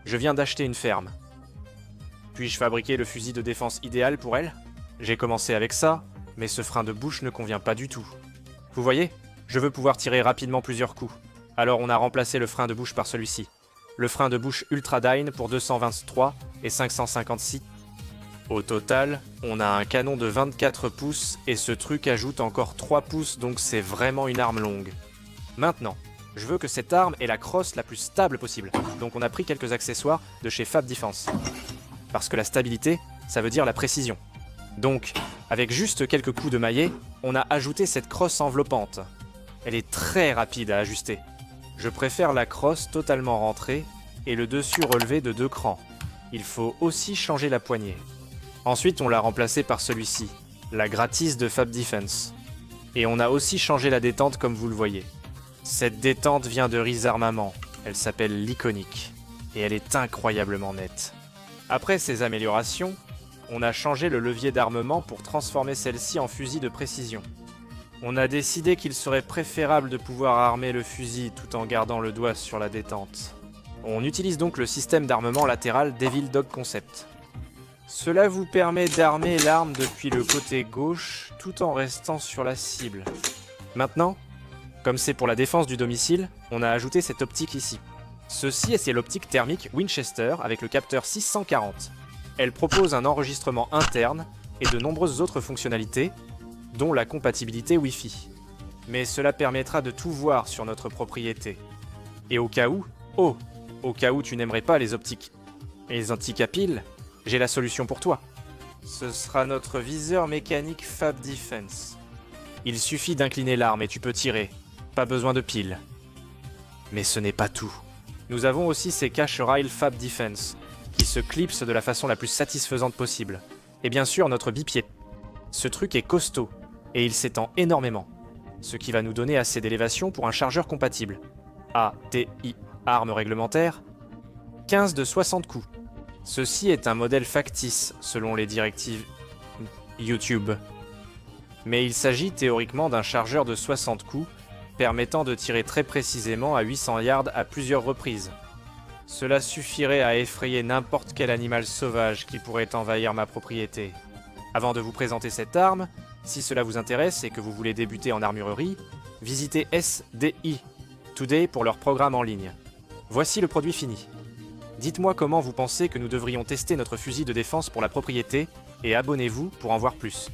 Je viens d'acheter une ferme. Puis-je fabriquer le fusil de défense idéal pour elle? J'ai commencé avec ça, mais ce frein de bouche ne convient pas du tout. Vous voyez? Je veux pouvoir tirer rapidement plusieurs coups. Alors on a remplacé le frein de bouche par celui-ci. Le frein de bouche Ultradyne pour 223 et 556. Au total, on a un canon de 24 pouces et ce truc ajoute encore 3 pouces, donc c'est vraiment une arme longue. Maintenant, je veux que cette arme ait la crosse la plus stable possible, donc on a pris quelques accessoires de chez Fab Defense. Parce que la stabilité, ça veut dire la précision. Donc, avec juste quelques coups de maillet, on a ajouté cette crosse enveloppante. Elle est très rapide à ajuster. Je préfère la crosse totalement rentrée et le dessus relevé de 2 crans. Il faut aussi changer la poignée. Ensuite, on l'a remplacé par celui-ci, la gratis de Fab Defense. Et on a aussi changé la détente comme vous le voyez. Cette détente vient de Riz Armament, elle s'appelle l'Iconic, et elle est incroyablement nette. Après ces améliorations, on a changé le levier d'armement pour transformer celle-ci en fusil de précision. On a décidé qu'il serait préférable de pouvoir armer le fusil tout en gardant le doigt sur la détente. On utilise donc le système d'armement latéral Devil Dog Concept. Cela vous permet d'armer l'arme depuis le côté gauche tout en restant sur la cible. Maintenant, comme c'est pour la défense du domicile, on a ajouté cette optique ici. Ceci c'est l'optique thermique Winchester avec le capteur 640. Elle propose un enregistrement interne et de nombreuses autres fonctionnalités, dont la compatibilité Wi-Fi. Mais cela permettra de tout voir sur notre propriété. Et au cas où, au cas où tu n'aimerais pas les optiques et les optiques à pile, j'ai la solution pour toi. Ce sera notre viseur mécanique Fab Defense. Il suffit d'incliner l'arme et tu peux tirer. Pas besoin de pile. Mais ce n'est pas tout. Nous avons aussi ces cache-rails Fab Defense, qui se clipsent de la façon la plus satisfaisante possible. Et bien sûr notre bipied. Ce truc est costaud, et il s'étend énormément, ce qui va nous donner assez d'élévation pour un chargeur compatible. ATI, arme réglementaire, 15 de 60 coups. Ceci est un modèle factice selon les directives YouTube. Mais il s'agit théoriquement d'un chargeur de 60 coups, permettant de tirer très précisément à 800 yards à plusieurs reprises. Cela suffirait à effrayer n'importe quel animal sauvage qui pourrait envahir ma propriété. Avant de vous présenter cette arme, si cela vous intéresse et que vous voulez débuter en armurerie, visitez SDI Today pour leur programme en ligne. Voici le produit fini. Dites-moi comment vous pensez que nous devrions tester notre fusil de défense pour la propriété et abonnez-vous pour en voir plus.